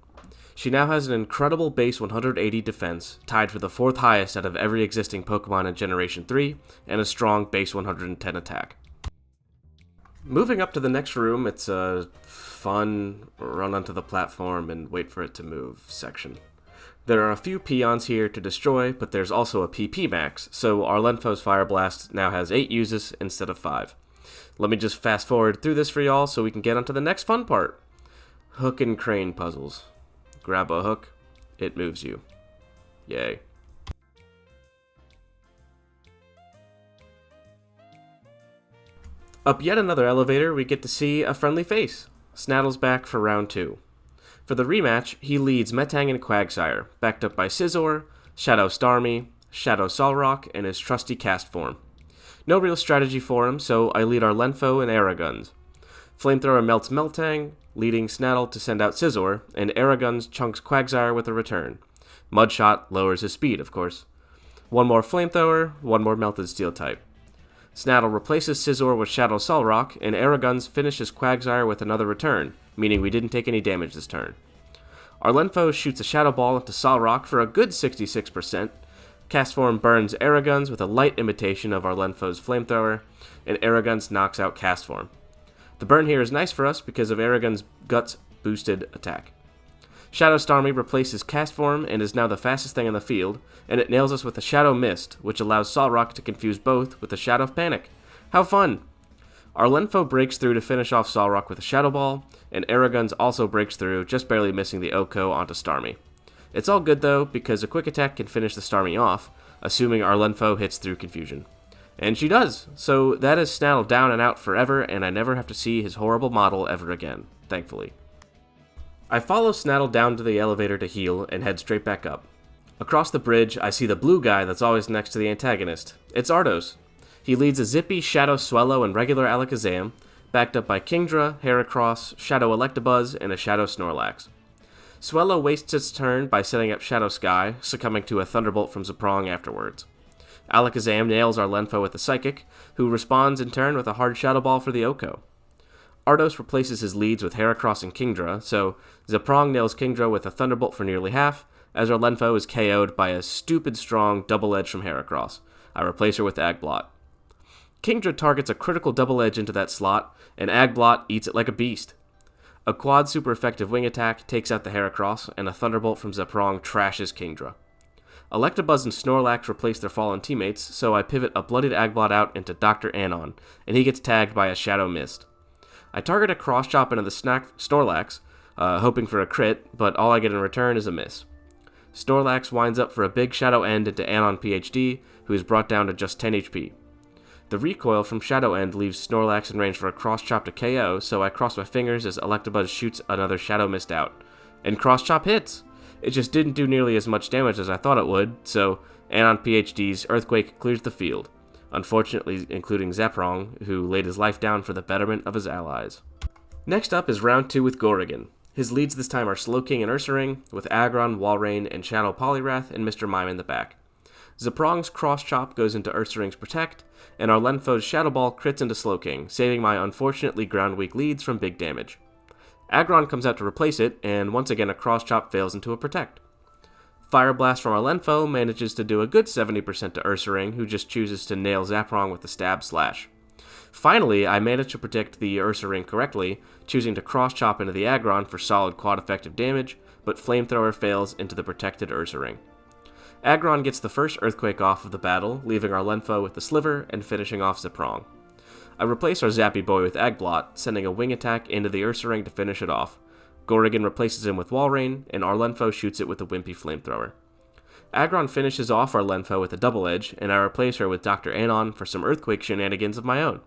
Speaker 1: She now has an incredible base 180 defense, tied for the 4th highest out of every existing Pokemon in Generation 3, and a strong base 110 attack. Moving up to the next room, it's a fun run onto the platform and wait for it to move section. There are a few peons here to destroy, but there's also a PP max, so Arlenfo's Fire Blast now has 8 uses instead of 5. Let me just fast forward through this for y'all so we can get onto the next fun part. Hook and crane puzzles. Grab a hook, it moves you. Yay. Up yet another elevator, we get to see a friendly face. Snaddle's back for round 2. For the rematch, he leads Metang and Quagsire, backed up by Scizor, Shadow Starmie, Shadow Solrock, and his trusty cast form. No real strategy for him, so I lead Arlenfo and Aeroguns. Flamethrower melts Meltang, leading Snaddle to send out Scizor, and Aeroguns chunks Quagsire with a return. Mudshot lowers his speed, of course. One more Flamethrower, one more Melted Steel type. Snaddle replaces Scizor with Shadow Solrock, and Aeroguns finishes Quagsire with another return, meaning we didn't take any damage this turn. Arlenfo shoots a Shadow Ball into Solrock for a good 66%. Cast Form burns Aeroguns with a light imitation of Arlenfo's Flamethrower, and Aeroguns knocks out Cast Form. The burn here is nice for us because of Aerogun's Guts boosted attack. Shadow Starmie replaces Cast Form and is now the fastest thing on the field, and it nails us with a Shadow Mist, which allows Solrock to confuse both with a Shadow Panic. How fun! Arlenfo breaks through to finish off Solrock with a Shadow Ball, and Araguns also breaks through, just barely missing the Oko onto Starmie. It's all good though, because a Quick Attack can finish the Starmie off, assuming Arlenfo hits through Confusion. And she does, so that is Snaddle down and out forever, and I never have to see his horrible model ever again, thankfully. I follow Snaddle down to the elevator to heal, and head straight back up. Across the bridge, I see the blue guy that's always next to the antagonist. It's Ardos. He leads a zippy Shadow Swellow and regular Alakazam, backed up by Kingdra, Heracross, Shadow Electabuzz, and a Shadow Snorlax. Swellow wastes its turn by setting up Shadow Sky, succumbing to a Thunderbolt from Zaprong afterwards. Alakazam nails Arlenfo with a Psychic, who responds in turn with a hard Shadow Ball for the Oko. Ardos replaces his leads with Heracross and Kingdra, so Zaprong nails Kingdra with a Thunderbolt for nearly half, as Arlenfo is KO'd by a stupid strong Double Edge from Heracross. I replace her with Agblot. Kingdra targets a critical Double Edge into that slot, and Agblot eats it like a beast. A quad super effective Wing Attack takes out the Heracross, and a Thunderbolt from Zaprong trashes Kingdra. Electabuzz and Snorlax replace their fallen teammates, so I pivot a bloodied Agblot out into Dr. Anon, and he gets tagged by a Shadow Mist. I target a Cross Chop into the Snorlax, hoping for a crit, but all I get in return is a miss. Snorlax winds up for a big Shadow End into Anon PhD, who is brought down to just 10 HP. The recoil from Shadow End leaves Snorlax in range for a Cross Chop to KO, so I cross my fingers as Electabuzz shoots another Shadow Mist out. And Cross Chop hits! It just didn't do nearly as much damage as I thought it would, so Anon PhD's Earthquake clears the field, unfortunately including Zaprong, who laid his life down for the betterment of his allies. Next up is round 2 with Gorrigan. His leads this time are Slowking and Ursaring, with Aggron, Walrein, and Shadow Poliwrath, and Mr. Mime in the back. Zaprong's Cross Chop goes into Ursaring's Protect, and Arlenfo's Shadow Ball crits into Slowking, saving my unfortunately ground-weak leads from big damage. Aggron comes out to replace it, and once again a Cross Chop fails into a Protect. Fire Blast from Arlenfo manages to do a good 70% to Ursaring, who just chooses to nail Zaprong with the Stab Slash. Finally, I manage to predict the Ursaring correctly, choosing to Cross Chop into the Aggron for solid quad effective damage, but Flamethrower fails into the protected Ursaring. Aggron gets the first Earthquake off of the battle, leaving Arlenfo with the Sliver and finishing off Zaprong. I replace our Zappy Boy with Agblot, sending a Wing Attack into the Ursaring to finish it off. Gorrigan replaces him with Walrein, and Arlenfo shoots it with a Wimpy Flamethrower. Aggron finishes off Arlenfo with a Double Edge, and I replace her with Dr. Anon for some Earthquake shenanigans of my own.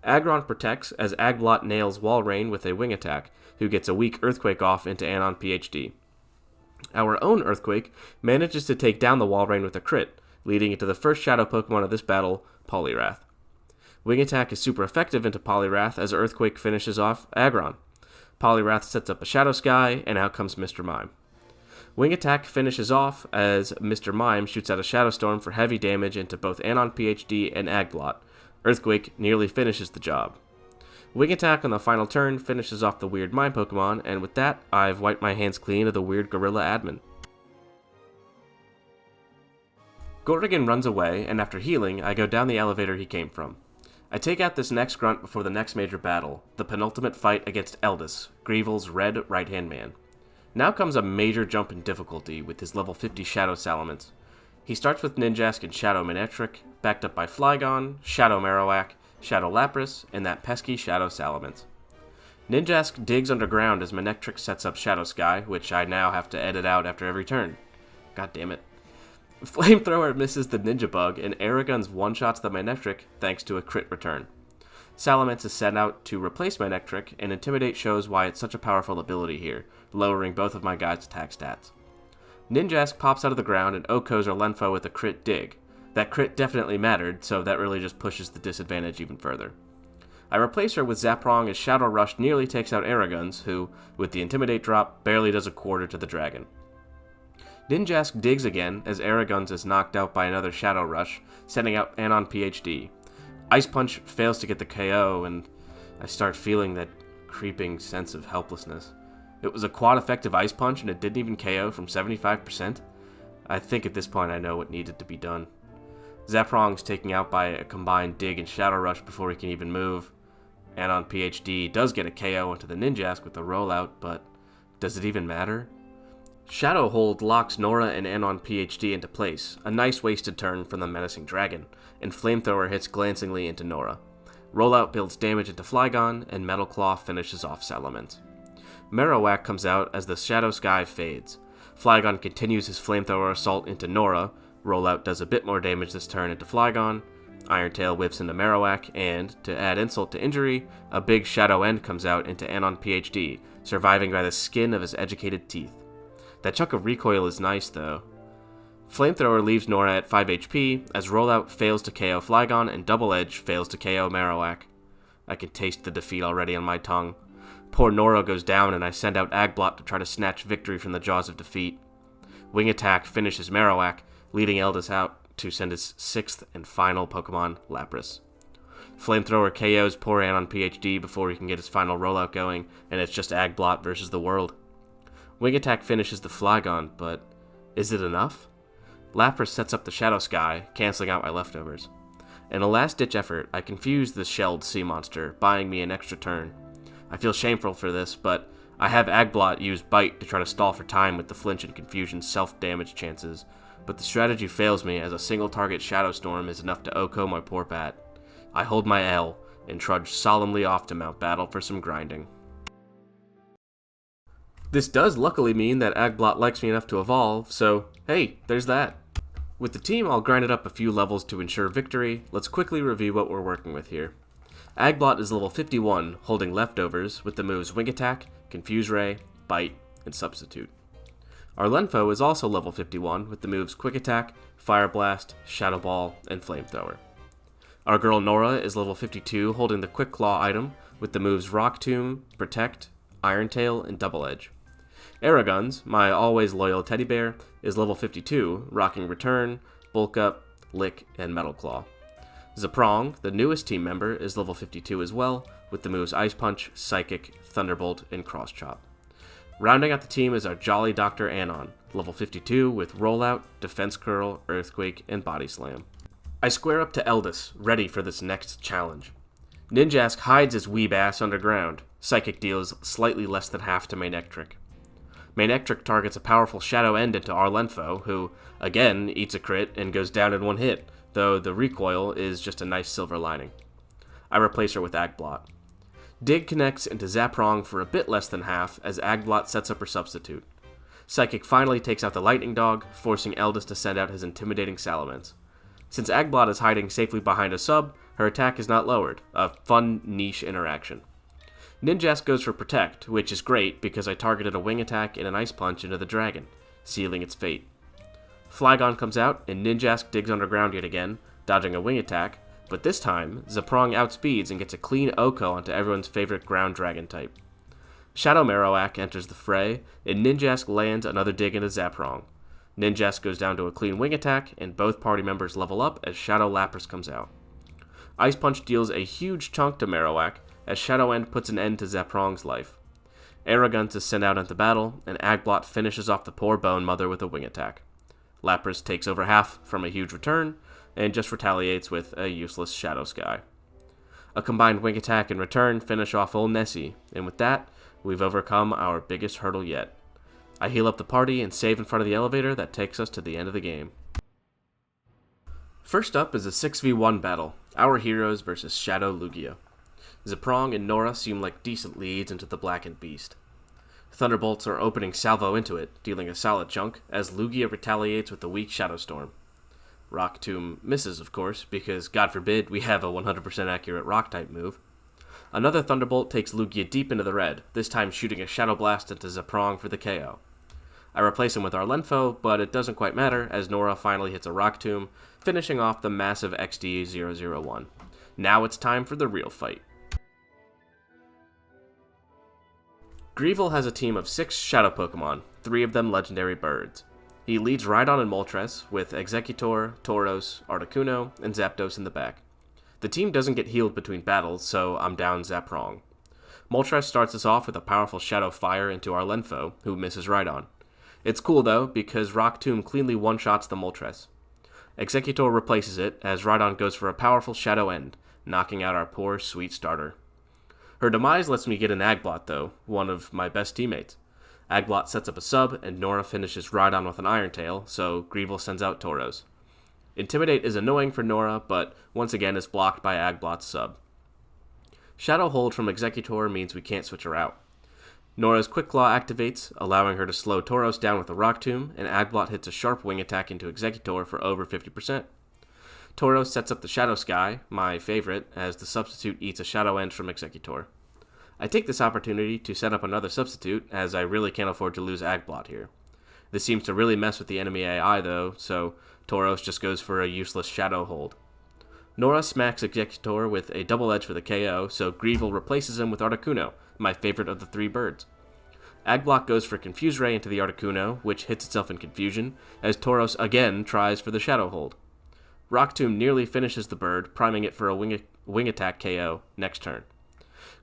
Speaker 1: Aggron protects as Agblot nails Walrein with a Wing Attack, who gets a weak Earthquake off into Anon PhD. Our own Earthquake manages to take down the Walrein with a crit, leading into the first Shadow Pokemon of this battle, Poliwrath. Wing Attack is super effective into Poliwrath as Earthquake finishes off Aggron. Poliwrath sets up a Shadow Sky, and out comes Mr. Mime. Wing Attack finishes off as Mr. Mime shoots out a Shadow Storm for heavy damage into both Anon PhD and Agblot. Earthquake nearly finishes the job. Wing Attack on the final turn finishes off the weird Mime Pokemon, and with that, I've wiped my hands clean of the weird Gorilla admin. Gorrigan runs away, and after healing, I go down the elevator he came from. I take out this next grunt before the next major battle, the penultimate fight against Eldis, Greevil's red right-hand man. Now comes a major jump in difficulty with his level 50 Shadow Salamence. He starts with Ninjask and Shadow Manectric, backed up by Flygon, Shadow Marowak, Shadow Lapras, and that pesky Shadow Salamence. Ninjask digs underground as Manectric sets up Shadow Sky, which I now have to edit out after every turn. God damn it. Flamethrower misses the Ninja Bug, and Araguns one-shots the Manectric thanks to a crit return. Salamence is sent out to replace Manectric, and Intimidate shows why it's such a powerful ability here, lowering both of my guys' attack stats. Ninjask pops out of the ground and Okos Arlenfo with a crit dig. That crit definitely mattered, so that really just pushes the disadvantage even further. I replace her with Zaprong as Shadow Rush nearly takes out Araguns, who, with the Intimidate drop, barely does a quarter to the dragon. Ninjask digs again as Araguns is knocked out by another Shadow Rush, sending out Anon PhD. Ice Punch fails to get the KO, and I start feeling that creeping sense of helplessness. It was a quad effective Ice Punch and it didn't even KO from 75%. I think at this point I know what needed to be done. Zaprong's taken out by a combined Dig and Shadow Rush before he can even move. Anon PhD does get a KO into the Ninjask with the rollout, but does it even matter? Shadow Hold locks Nora and Anon PhD into place, a nice wasted turn from the menacing dragon, and Flamethrower hits glancingly into Nora. Rollout builds damage into Flygon, and Metal Claw finishes off Salamence. Marowak comes out as the Shadow Sky fades. Flygon continues his Flamethrower assault into Nora. Rollout does a bit more damage this turn into Flygon. Iron Tail whips into Marowak, and, to add insult to injury, a big Shadow End comes out into Anon PhD, surviving by the skin of his educated teeth. That chunk of recoil is nice, though. Flamethrower leaves Nora at 5 HP, as Rollout fails to KO Flygon and Double Edge fails to KO Marowak. I can taste the defeat already on my tongue. Poor Nora goes down, and I send out Agblot to try to snatch victory from the jaws of defeat. Wing Attack finishes Marowak, leading Eldest out to send his 6th and final Pokemon, Lapras. Flamethrower KOs poor Anon PhD before he can get his final rollout going, and it's just Agblot versus the world. Wing Attack finishes the Flygon, but is it enough? Lapras sets up the Shadow Sky, canceling out my leftovers. In a last-ditch effort, I confuse the shelled sea monster, buying me an extra turn. I feel shameful for this, but I have Agblot use Bite to try to stall for time with the Flinch and Confusion self-damage chances, but the strategy fails me as a single-target Shadow Storm is enough to OHKO my poor Pat. I hold my L and trudge solemnly off to Mount Battle for some grinding. This does luckily mean that Agblot likes me enough to evolve, so hey, there's that. With the team, I'll grind it up a few levels to ensure victory. Let's quickly review what we're working with here. Agblot is level 51, holding leftovers with the moves Wing Attack, Confuse Ray, Bite, and Substitute. Our Lenfo is also level 51 with the moves Quick Attack, Fire Blast, Shadow Ball, and Flamethrower. Our girl Nora is level 52, holding the Quick Claw item with the moves Rock Tomb, Protect, Iron Tail, and Double Edge. Araguns, my always loyal teddy bear, is level 52, rocking Return, Bulk Up, Lick, and Metal Claw. Zaprong, the newest team member, is level 52 as well, with the moves Ice Punch, Psychic, Thunderbolt, and Cross Chop. Rounding out the team is our jolly Dr. Anon, level 52 with Rollout, Defense Curl, Earthquake, and Body Slam. I square up to Eldest, ready for this next challenge. Ninjask hides his weeb ass underground. Psychic deals slightly less than half to Manectric. Manectric targets a powerful Shadow End into our Lenfo, who, again, eats a crit and goes down in one hit, though the recoil is just a nice silver lining. I replace her with Agblot. Dig connects into Zaprong for a bit less than half as Agblot sets up her substitute. Psychic finally takes out the Lightning Dog, forcing Eldest to send out his intimidating Salamence. Since Agblot is hiding safely behind a sub, her attack is not lowered, a fun niche interaction. Ninjask goes for Protect, which is great because I targeted a Wing Attack and an Ice Punch into the dragon, sealing its fate. Flygon comes out, and Ninjask digs underground yet again, dodging a Wing Attack, but this time, Zaprong outspeeds and gets a clean OHKO onto everyone's favorite ground dragon type. Shadow Marowak enters the fray, and Ninjask lands another dig into Zaprong. Ninjask goes down to a clean Wing Attack, and both party members level up as Shadow Lapras comes out. Ice Punch deals a huge chunk to Marowak, as Shadow End puts an end to Zaprong's life. Araguns is sent out into battle, and Agblot finishes off the poor Bone Mother with a Wing Attack. Lapras takes over half from a huge return, and just retaliates with a useless Shadow Sky. A combined Wing Attack and return finish off old Nessie, and with that, we've overcome our biggest hurdle yet. I heal up the party and save in front of the elevator that takes us to the end of the game. First up is a 6v1 battle, our heroes versus Shadow Lugia. Zaprong and Nora seem like decent leads into the Blackened Beast. Thunderbolts are opening salvo into it, dealing a solid chunk, as Lugia retaliates with a weak Shadow Storm. Rock Tomb misses, of course, because, God forbid, we have a 100% accurate Rock-type move. Another Thunderbolt takes Lugia deep into the red, this time shooting a Shadow Blast into Zaprong for the KO. I replace him with our Lenfo, but it doesn't quite matter, as Nora finally hits a Rock Tomb, finishing off the massive XD001. Now it's time for the real fight. Greevil has a team of 6 Shadow Pokemon, 3 of them legendary birds. He leads Rhydon and Moltres, with Exeggutor, Tauros, Articuno, and Zapdos in the back. The team doesn't get healed between battles, so I'm down Zaprong. Moltres starts us off with a powerful Shadow Fire into our Lenfo, who misses Rhydon. It's cool though, because Rock Tomb cleanly one-shots the Moltres. Exeggutor replaces it, as Rhydon goes for a powerful Shadow End, knocking out our poor, sweet starter. Her demise lets me get an Agblot though, one of my best teammates. Agblot sets up a sub, and Nora finishes Rhydon with an Iron Tail, so Greevil sends out Tauros. Intimidate is annoying for Nora, but once again is blocked by Agblot's sub. Shadow Hold from Exeggutor means we can't switch her out. Nora's Quick Claw activates, allowing her to slow Tauros down with a Rock Tomb, and Agblot hits a sharp wing attack into Exeggutor for over 50%. Tauros sets up the Shadow Sky, my favorite, as the substitute eats a Shadow End from Exeggutor. I take this opportunity to set up another substitute, as I really can't afford to lose Agblot here. This seems to really mess with the enemy AI though, so Tauros just goes for a useless Shadow Hold. Nora smacks Exeggutor with a double edge for the KO, so Greevil replaces him with Articuno, my favorite of the three birds. Agblot goes for Confuse Ray into the Articuno, which hits itself in confusion, as Tauros again tries for the Shadow Hold. Rock Tomb nearly finishes the bird, priming it for a wing attack KO next turn.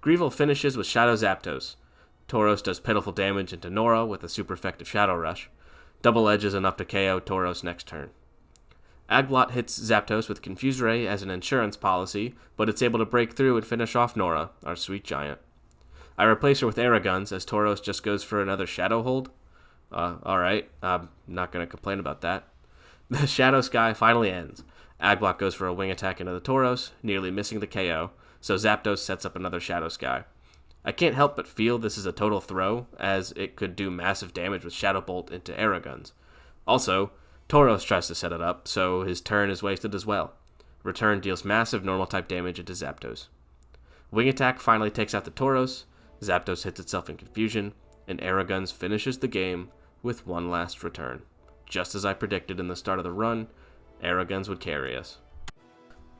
Speaker 1: Greevil finishes with Shadow Zapdos. Tauros does pitiful damage into Nora with a super effective Shadow Rush. Double edge is enough to KO Tauros next turn. Agblot hits Zapdos with Confuse Ray as an insurance policy, but it's able to break through and finish off Nora, our sweet giant. I replace her with Aeroguns as Tauros just goes for another Shadow Hold. Alright, I'm not going to complain about that. The Shadow Sky finally ends. Agblot goes for a wing attack into the Tauros, nearly missing the KO, so Zapdos sets up another Shadow Sky. I can't help but feel this is a total throw, as it could do massive damage with Shadow Bolt into Aeroguns. Also, Tauros tries to set it up, so his turn is wasted as well. Return deals massive normal type damage into Zapdos. Wing Attack finally takes out the Tauros, Zapdos hits itself in confusion, and Aeroguns finishes the game with one last return. Just as I predicted in the start of the run, Aeroguns would carry us.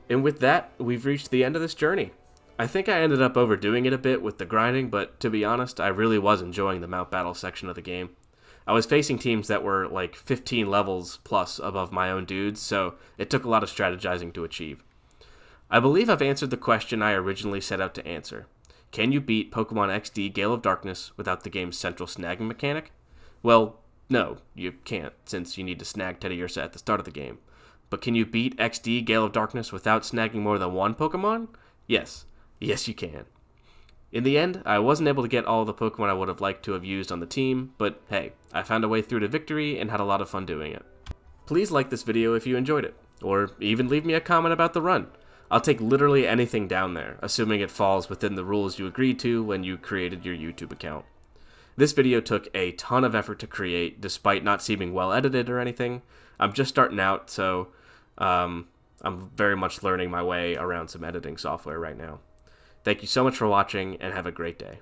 Speaker 1: And with that, we've reached the end of this journey. I think I ended up overdoing it a bit with the grinding, but to be honest, I really was enjoying the Mount Battle section of the game. I was facing teams that were like 15 levels plus above my own dudes, so it took a lot of strategizing to achieve. I believe I've answered the question I originally set out to answer. Can you beat Pokémon XD Gale of Darkness without the game's central snagging mechanic? Well, no, you can't, since you need to snag Teddiursa at the start of the game. But can you beat XD Gale of Darkness without snagging more than one Pokémon? Yes. Yes, you can. In the end, I wasn't able to get all the Pokemon I would have liked to have used on the team, but hey, I found a way through to victory and had a lot of fun doing it. Please like this video if you enjoyed it, or even leave me a comment about the run. I'll take literally anything down there, assuming it falls within the rules you agreed to when you created your YouTube account. This video took a ton of effort to create, despite not seeming well edited or anything. I'm just starting out, so I'm very much learning my way around some editing software right now. Thank you so much for watching, and have a great day.